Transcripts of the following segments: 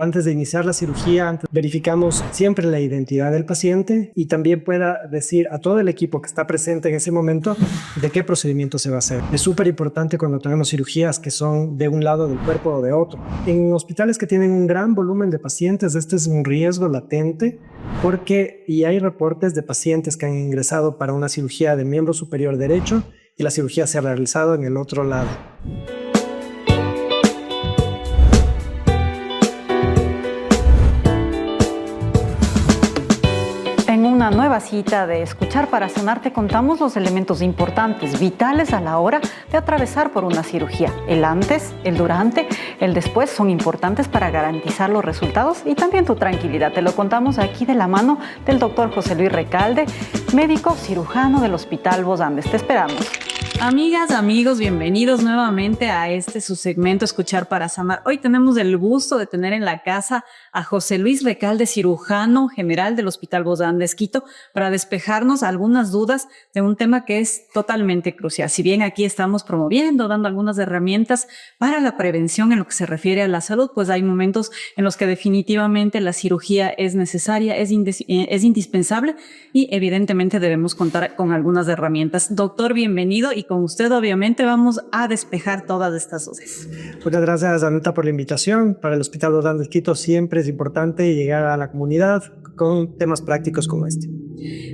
Antes de iniciar la cirugía, verificamos siempre la identidad del paciente y también pueda decir a todo el equipo que está presente en ese momento de qué procedimiento se va a hacer. Es súper importante cuando tenemos cirugías que son de un lado del cuerpo o de otro. En hospitales que tienen un gran volumen de pacientes, este es un riesgo latente porque hay reportes de pacientes que han ingresado para una cirugía de miembro superior derecho y la cirugía se ha realizado en el otro lado. En una nueva cita de Escuchar para Sanar te contamos los elementos importantes, vitales a la hora de atravesar por una cirugía. El antes, el durante, el después son importantes para garantizar los resultados y también tu tranquilidad. Te lo contamos aquí de la mano del doctor José Luis Recalde, médico cirujano del Hospital Vos Andes. Te esperamos. Amigas, amigos, bienvenidos nuevamente a su segmento Escuchar para Sanar. Hoy tenemos el gusto de tener en la casa a José Luis Recalde, cirujano general del Hospital Vos Andes Quito, para despejarnos algunas dudas de un tema que es totalmente crucial. Si bien aquí estamos promoviendo, dando algunas herramientas para la prevención en lo que se refiere a la salud, pues hay momentos en los que definitivamente la cirugía es necesaria, es indispensable y evidentemente debemos contar con algunas herramientas. Doctor, bienvenido, y con usted obviamente vamos a despejar todas estas dudas. Muchas gracias, Anita, por la invitación. Para el Hospital Vos Andes Quito siempre es importante llegar a la comunidad con temas prácticos como este.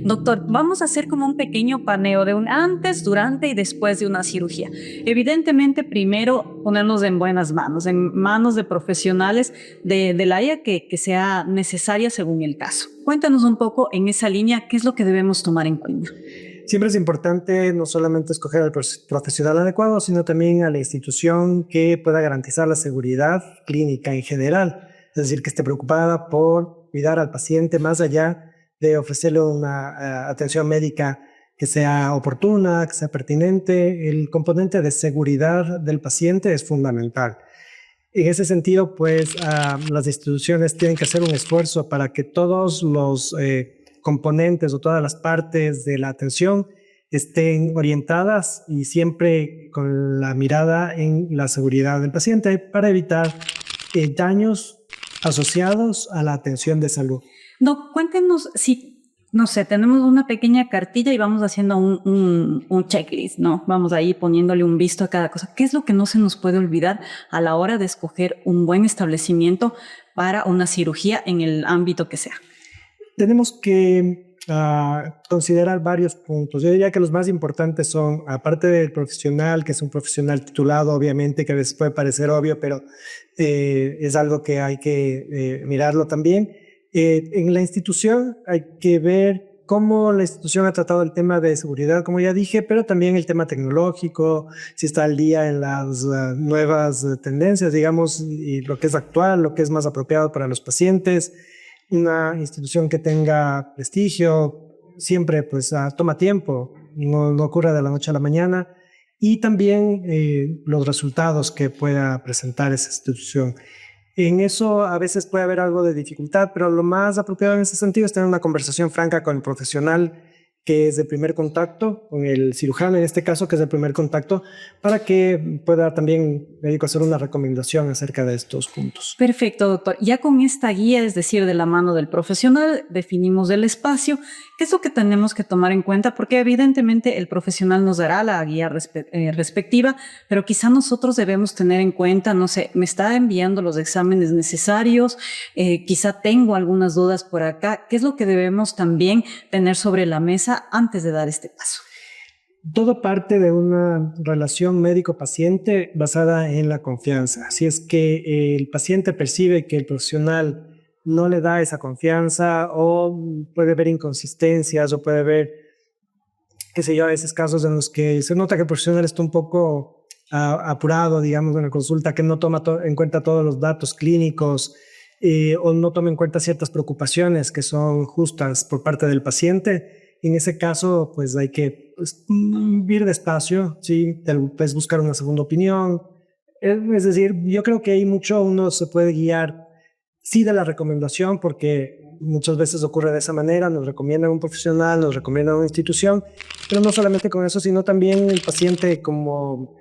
Doctor, vamos a hacer como un pequeño paneo de un antes, durante y después de una cirugía. Evidentemente, primero ponernos en buenas manos, en manos de profesionales del área que sea necesaria según el caso. Cuéntanos un poco en esa línea, ¿qué es lo que debemos tomar en cuenta? Siempre es importante no solamente escoger al profesional adecuado, sino también a la institución que pueda garantizar la seguridad clínica en general. Es decir, que esté preocupada por cuidar al paciente más allá de ofrecerle una atención médica que sea oportuna, que sea pertinente. El componente de seguridad del paciente es fundamental. En ese sentido, pues, las instituciones tienen que hacer un esfuerzo para que todos los componentes o todas las partes de la atención estén orientadas y siempre con la mirada en la seguridad del paciente para evitar daños asociados a la atención de salud. Doc, cuéntenos si, no sé, tenemos una pequeña cartilla y vamos haciendo un checklist, ¿no? Vamos ahí poniéndole un visto a cada cosa. ¿Qué es lo que no se nos puede olvidar a la hora de escoger un buen establecimiento para una cirugía en el ámbito que sea? Tenemos que considerar varios puntos. Yo diría que los más importantes son, aparte del profesional, que es un profesional titulado, obviamente, que a veces puede parecer obvio, pero es algo que hay que mirarlo también. En la institución hay que ver cómo la institución ha tratado el tema de seguridad, como ya dije, pero también el tema tecnológico, si está al día en las nuevas tendencias, digamos, y lo que es actual, lo que es más apropiado para los pacientes. Una institución que tenga prestigio siempre pues toma tiempo, no ocurre de la noche a la mañana, y también los resultados que pueda presentar esa institución. En eso a veces puede haber algo de dificultad, pero lo más apropiado en ese sentido es tener una conversación franca con el profesional que es de primer contacto, con el cirujano en este caso, que es de primer contacto, para que pueda también el médico hacer una recomendación acerca de estos puntos. Perfecto, doctor. Ya con esta guía, es decir, de la mano del profesional, definimos el espacio. ¿Qué es lo que tenemos que tomar en cuenta? Porque evidentemente el profesional nos dará la guía respectiva, pero quizá nosotros debemos tener en cuenta, no sé, me está enviando los exámenes necesarios, quizá tengo algunas dudas por acá. ¿Qué es lo que debemos también tener sobre la mesa antes de dar este paso? Todo parte de una relación médico-paciente basada en la confianza. Si es que el paciente percibe que el profesional no le da esa confianza, o puede ver inconsistencias, o puede ver, qué sé yo, a veces casos en los que se nota que el profesional está un poco apurado, digamos, en la consulta, que no toma en cuenta todos los datos clínicos, o no toma en cuenta ciertas preocupaciones que son justas por parte del paciente. En ese caso, pues hay que ir despacio, ¿sí? Pues buscar una segunda opinión. Es decir, yo creo que hay mucho, uno se puede guiar, sí, de la recomendación, porque muchas veces ocurre de esa manera, nos recomiendan un profesional, nos recomiendan una institución, pero no solamente con eso, sino también el paciente como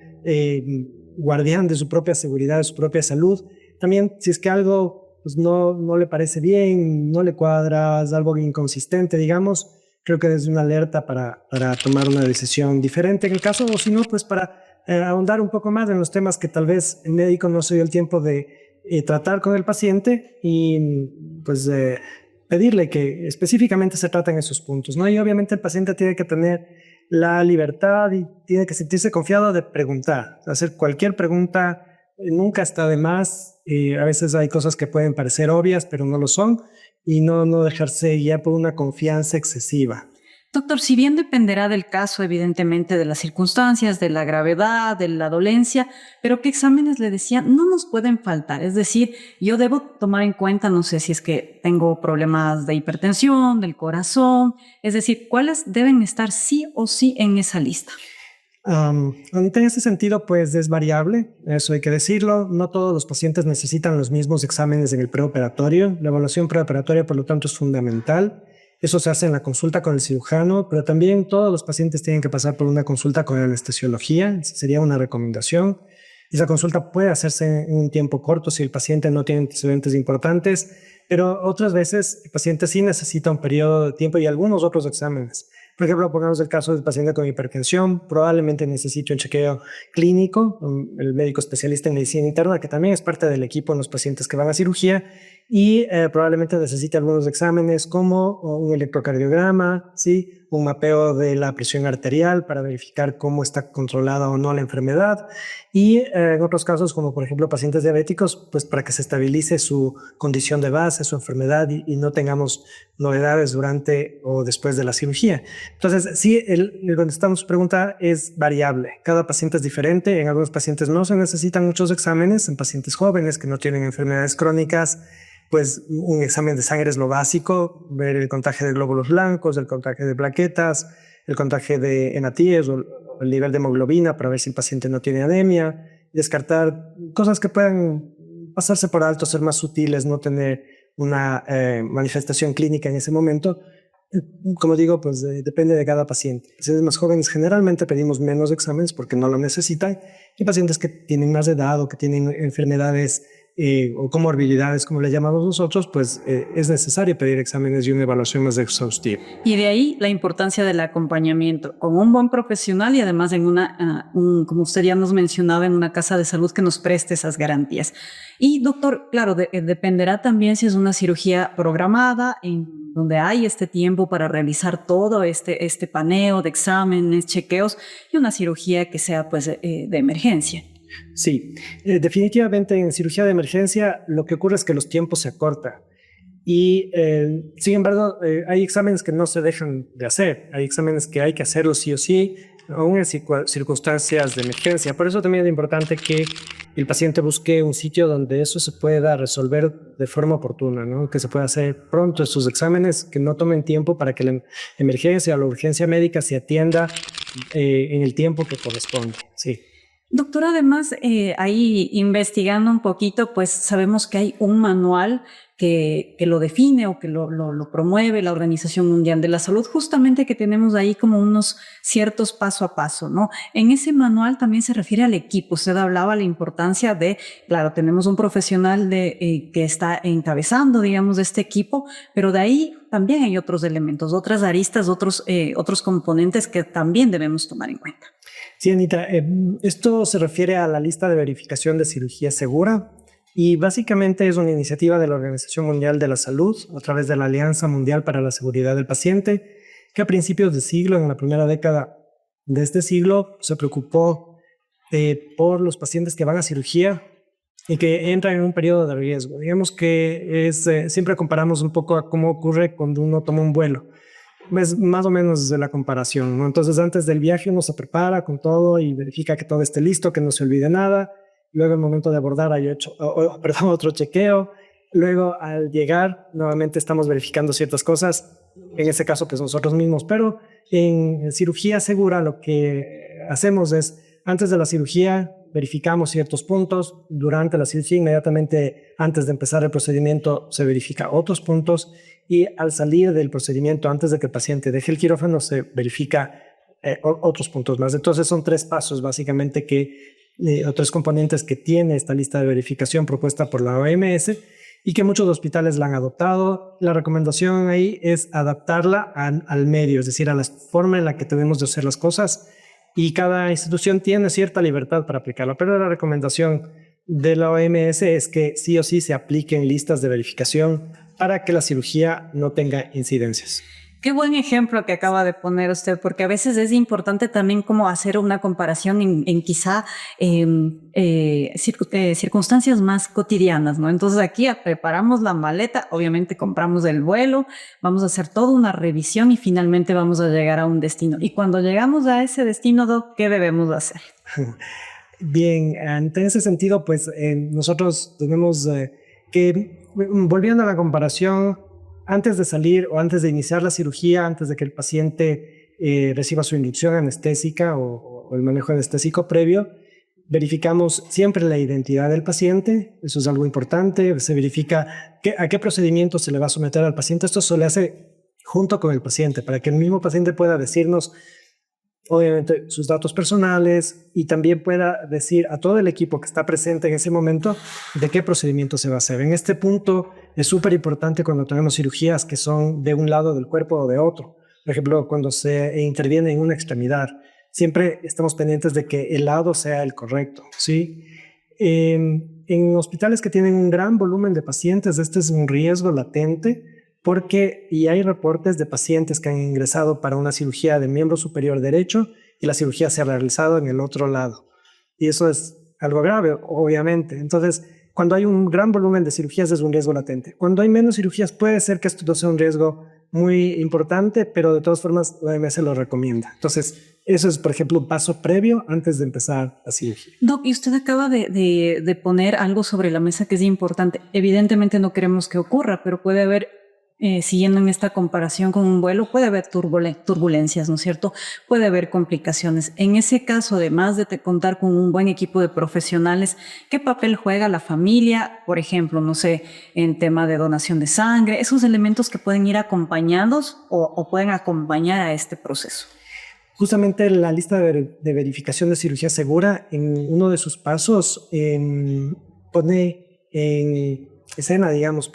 guardián de su propia seguridad, de su propia salud. También, si es que algo pues no le parece bien, no le cuadra, es algo inconsistente, digamos, creo que es una alerta para tomar una decisión diferente en el caso, o si no, pues para ahondar un poco más en los temas que tal vez el médico no se dio el tiempo de tratar con el paciente y pues pedirle que específicamente se traten esos puntos, ¿no? Y obviamente el paciente tiene que tener la libertad y tiene que sentirse confiado de preguntar, hacer cualquier pregunta, nunca está de más. A veces hay cosas que pueden parecer obvias, pero no lo son, y no dejarse guiar por una confianza excesiva. Doctor, si bien dependerá del caso, evidentemente, de las circunstancias, de la gravedad, de la dolencia, pero ¿qué exámenes le decían? No nos pueden faltar. Es decir, yo debo tomar en cuenta, no sé si es que tengo problemas de hipertensión, del corazón, es decir, ¿cuáles deben estar sí o sí en esa lista? En ese sentido, pues es variable, eso hay que decirlo. No todos los pacientes necesitan los mismos exámenes en el preoperatorio. La evaluación preoperatoria, por lo tanto, es fundamental. Eso se hace en la consulta con el cirujano, pero también todos los pacientes tienen que pasar por una consulta con anestesiología. Esa sería una recomendación. Esa consulta puede hacerse en un tiempo corto si el paciente no tiene antecedentes importantes, pero otras veces el paciente sí necesita un periodo de tiempo y algunos otros exámenes. Por ejemplo, pongamos el caso del paciente con hipertensión, probablemente necesite un chequeo clínico, el médico especialista en medicina interna, que también es parte del equipo en los pacientes que van a cirugía, y probablemente necesite algunos exámenes como un electrocardiograma, ¿sí? Un mapeo de la presión arterial para verificar cómo está controlada o no la enfermedad, y en otros casos, como por ejemplo pacientes diabéticos, pues para que se estabilice su condición de base, su enfermedad y no tengamos novedades durante o después de la cirugía. Entonces, sí, contestamos su pregunta, es variable. Cada paciente es diferente. En algunos pacientes no se necesitan muchos exámenes. En pacientes jóvenes que no tienen enfermedades crónicas, pues un examen de sangre es lo básico, ver el contagio de glóbulos blancos, el contagio de plaquetas, el contagio de henatíes o el nivel de hemoglobina para ver si el paciente no tiene anemia, descartar cosas que puedan pasarse por alto, ser más sutiles, no tener una manifestación clínica en ese momento. Como digo, pues depende de cada paciente. Pacientes más jóvenes generalmente pedimos menos exámenes porque no lo necesitan, y pacientes que tienen más edad o que tienen enfermedades o comorbilidades, como le llamamos nosotros, pues es necesario pedir exámenes y una evaluación más exhaustiva. Y de ahí la importancia del acompañamiento con un buen profesional y además en como usted ya nos mencionaba, en una casa de salud que nos preste esas garantías. Y doctor, claro, dependerá también si es una cirugía programada, en donde hay este tiempo para realizar todo este paneo de exámenes, chequeos, y una cirugía que sea pues de emergencia. Sí, definitivamente en cirugía de emergencia lo que ocurre es que los tiempos se acortan y sin embargo hay exámenes que no se dejan de hacer, hay exámenes que hay que hacerlos sí o sí, aún en circunstancias de emergencia. Por eso también es importante que el paciente busque un sitio donde eso se pueda resolver de forma oportuna, ¿no? Que se pueda hacer pronto estos exámenes, que no tomen tiempo para que la emergencia o la urgencia médica se atienda en el tiempo que corresponde. Sí. Doctor, además, ahí investigando un poquito, pues sabemos que hay un manual que lo define o que lo promueve la Organización Mundial de la Salud, justamente que tenemos ahí como unos ciertos paso a paso, ¿no? En ese manual también se refiere al equipo. Usted hablaba de la importancia de, claro, tenemos un profesional que está encabezando, digamos, de este equipo, pero de ahí también hay otros elementos, otras aristas, otros componentes que también debemos tomar en cuenta. Sí, Anita, esto se refiere a la lista de verificación de cirugía segura y básicamente es una iniciativa de la Organización Mundial de la Salud a través de la Alianza Mundial para la Seguridad del Paciente, que a principios de siglo, en la primera década de este siglo, se preocupó por los pacientes que van a cirugía y que entran en un periodo de riesgo. Digamos que siempre comparamos un poco a cómo ocurre cuando uno toma un vuelo. Es más o menos de la comparación, ¿no? Entonces, antes del viaje uno se prepara con todo y verifica que todo esté listo, que no se olvide nada. Luego, al momento de abordar, hay otro chequeo. Luego, al llegar, nuevamente estamos verificando ciertas cosas. En ese caso, pues nosotros mismos. Pero en cirugía segura, lo que hacemos es, antes de la cirugía, verificamos ciertos puntos. Durante la cirugía, inmediatamente antes de empezar el procedimiento, se verifica otros puntos. Y al salir del procedimiento, antes de que el paciente deje el quirófano, se verifica otros puntos más. Entonces son 3 pasos básicamente o 3 componentes que tiene esta lista de verificación propuesta por la OMS y que muchos hospitales la han adoptado. La recomendación ahí es adaptarla al medio, es decir, a la forma en la que tenemos de hacer las cosas, y cada institución tiene cierta libertad para aplicarla, pero la recomendación de la OMS es que sí o sí se apliquen listas de verificación para que la cirugía no tenga incidencias. Qué buen ejemplo que acaba de poner usted, porque a veces es importante también como hacer una comparación en quizá circunstancias más cotidianas, ¿no? Entonces aquí preparamos la maleta, obviamente compramos el vuelo, vamos a hacer toda una revisión y finalmente vamos a llegar a un destino. Y cuando llegamos a ese destino, Doc, ¿qué debemos hacer? Bien, en ese sentido, pues nosotros tenemos que, volviendo a la comparación, antes de salir o antes de iniciar la cirugía, antes de que el paciente reciba su inducción anestésica o el manejo anestésico previo, verificamos siempre la identidad del paciente. Eso es algo importante. Se verifica a qué procedimiento se le va a someter al paciente. Esto se le hace junto con el paciente para que el mismo paciente pueda decirnos, obviamente, sus datos personales, y también pueda decir a todo el equipo que está presente en ese momento de qué procedimiento se va a hacer. En este punto es súper importante cuando tenemos cirugías que son de un lado del cuerpo o de otro. Por ejemplo, cuando se interviene en una extremidad, siempre estamos pendientes de que el lado sea el correcto, ¿sí? En hospitales que tienen un gran volumen de pacientes, este es un riesgo latente, y hay reportes de pacientes que han ingresado para una cirugía de miembro superior derecho y la cirugía se ha realizado en el otro lado. Y eso es algo grave, obviamente. Entonces, cuando hay un gran volumen de cirugías es un riesgo latente. Cuando hay menos cirugías puede ser que esto no sea un riesgo muy importante, pero de todas formas la OMS lo recomienda. Entonces, eso es, por ejemplo, un paso previo antes de empezar la cirugía. Doc, y usted acaba de poner algo sobre la mesa que es importante. Evidentemente no queremos que ocurra, pero puede haber, siguiendo en esta comparación con un vuelo, puede haber turbulencias, ¿no es cierto? Puede haber complicaciones. En ese caso, además de contar con un buen equipo de profesionales, ¿qué papel juega la familia? Por ejemplo, no sé, en tema de donación de sangre, esos elementos que pueden ir acompañados o pueden acompañar a este proceso. Justamente la lista de verificación de cirugía segura, en uno de sus pasos, pone en escena, digamos,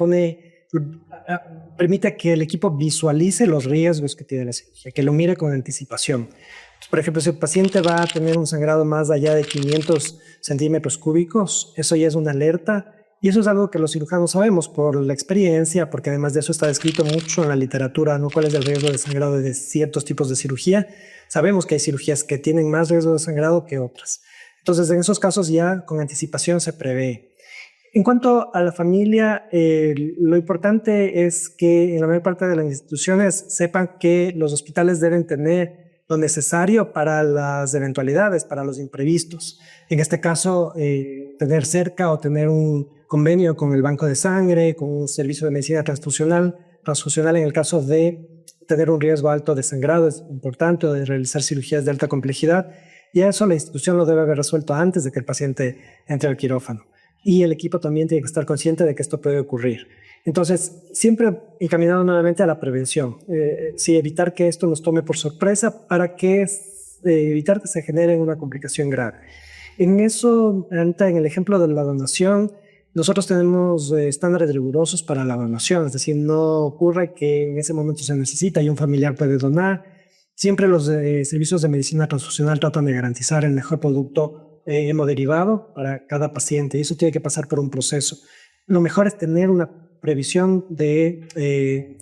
permite que el equipo visualice los riesgos que tiene la cirugía, que lo mire con anticipación. Entonces, por ejemplo, si el paciente va a tener un sangrado más allá de 500 centímetros cúbicos, eso ya es una alerta, y eso es algo que los cirujanos sabemos por la experiencia, porque además de eso está descrito mucho en la literatura, ¿no? Cuál es el riesgo de sangrado de ciertos tipos de cirugía. Sabemos que hay cirugías que tienen más riesgo de sangrado que otras. Entonces, en esos casos ya con anticipación se prevé. En cuanto a la familia, lo importante es que en la mayor parte de las instituciones sepan que los hospitales deben tener lo necesario para las eventualidades, para los imprevistos. En este caso, tener cerca o tener un convenio con el banco de sangre, con un servicio de medicina transfusional en el caso de tener un riesgo alto de sangrado, es importante, o de realizar cirugías de alta complejidad, y eso la institución lo debe haber resuelto antes de que el paciente entre al quirófano. Y el equipo también tiene que estar consciente de que esto puede ocurrir. Entonces, siempre encaminado nuevamente a la prevención. Sí, evitar que esto nos tome por sorpresa para que evitar que se genere una complicación grave. En eso, en el ejemplo de la donación, nosotros tenemos estándares rigurosos para la donación, es decir, no ocurre que en ese momento se necesita y un familiar puede donar. Siempre los servicios de medicina transfusional tratan de garantizar el mejor producto hemoderivado para cada paciente, y eso tiene que pasar por un proceso. Lo mejor es tener una previsión de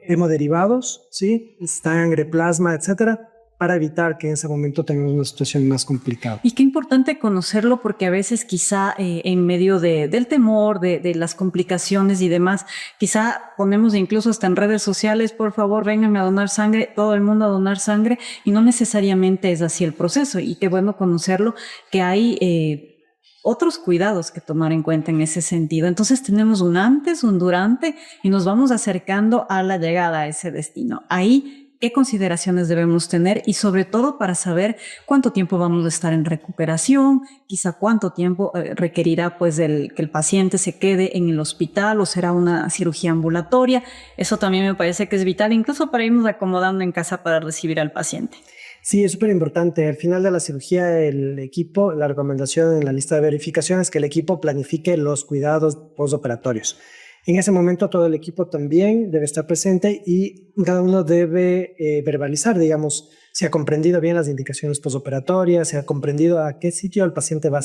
hemoderivados, ¿sí? Sangre, plasma, etcétera, para evitar que en ese momento tengamos una situación más complicada. Y qué importante conocerlo, porque a veces quizá en medio del temor, de las complicaciones y demás, quizá ponemos incluso hasta en redes sociales, por favor, vénganme a donar sangre, todo el mundo a donar sangre, y no necesariamente es así el proceso. Y qué bueno conocerlo, que hay otros cuidados que tomar en cuenta en ese sentido. Entonces tenemos un antes, un durante, y nos vamos acercando a la llegada a ese destino. Ahí, ¿qué consideraciones debemos tener? Y sobre todo para saber cuánto tiempo vamos a estar en recuperación, quizá cuánto tiempo requerirá pues que el paciente se quede en el hospital o será una cirugía ambulatoria. Eso también me parece que es vital, incluso para irnos acomodando en casa para recibir al paciente. Sí, es súper importante. Al final de la cirugía, el equipo, la recomendación en la lista de verificación es que el equipo planifique los cuidados postoperatorios. En ese momento todo el equipo también debe estar presente y cada uno debe verbalizar, digamos, si ha comprendido bien las indicaciones postoperatorias, si ha comprendido a qué sitio el paciente va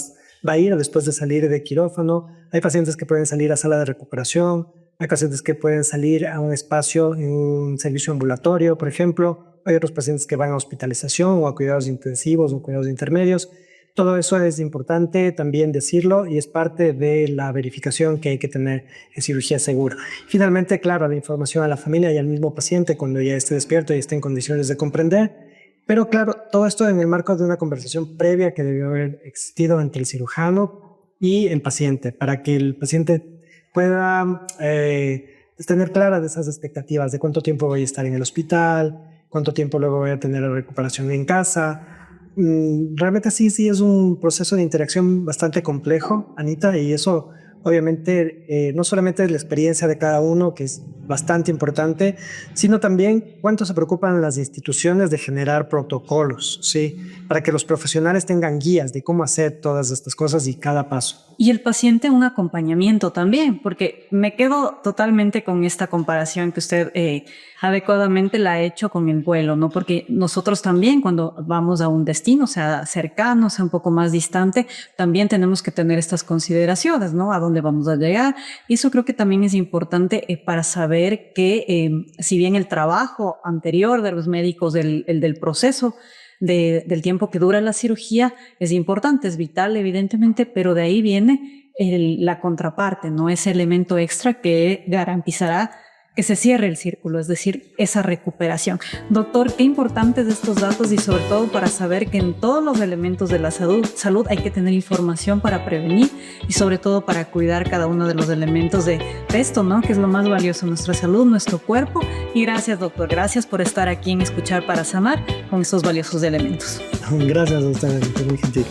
a ir después de salir de quirófano. Hay pacientes que pueden salir a sala de recuperación, hay pacientes que pueden salir a un espacio en un servicio ambulatorio, por ejemplo. Hay otros pacientes que van a hospitalización o a cuidados intensivos o cuidados intermedios. Todo eso es importante también decirlo y es parte de la verificación que hay que tener en cirugía segura. Finalmente, claro, la información a la familia y al mismo paciente cuando ya esté despierto y esté en condiciones de comprender. Pero claro, todo esto en el marco de una conversación previa que debió haber existido entre el cirujano y el paciente para que el paciente pueda tener claras esas expectativas de cuánto tiempo voy a estar en el hospital, cuánto tiempo luego voy a tener la recuperación en casa. Realmente sí es un proceso de interacción bastante complejo, Anita, y eso obviamente no solamente es la experiencia de cada uno, que es bastante importante, sino también cuánto se preocupan las instituciones de generar protocolos, ¿sí? Para que los profesionales tengan guías de cómo hacer todas estas cosas y cada paso. Y el paciente un acompañamiento también, porque me quedo totalmente con esta comparación que usted adecuadamente la ha hecho con el vuelo, ¿no? Porque nosotros también cuando vamos a un destino, sea cercano, sea un poco más distante, también tenemos que tener estas consideraciones, ¿no? A dónde vamos a llegar. Y eso creo que también es importante para saber que si bien el trabajo anterior de los médicos, el del proceso, del tiempo que dura la cirugía es importante, es vital evidentemente, pero de ahí viene la contraparte, ¿no? Ese elemento extra que garantizará que se cierre el círculo, es decir, esa recuperación. Doctor, qué importantes estos datos y sobre todo para saber que en todos los elementos de la salud hay que tener información para prevenir y sobre todo para cuidar cada uno de los elementos de esto, ¿no? Que es lo más valioso, nuestra salud, nuestro cuerpo. Y gracias, doctor, gracias por estar aquí en Escuchar para Sanar con estos valiosos elementos. Gracias a ustedes, muy gentil.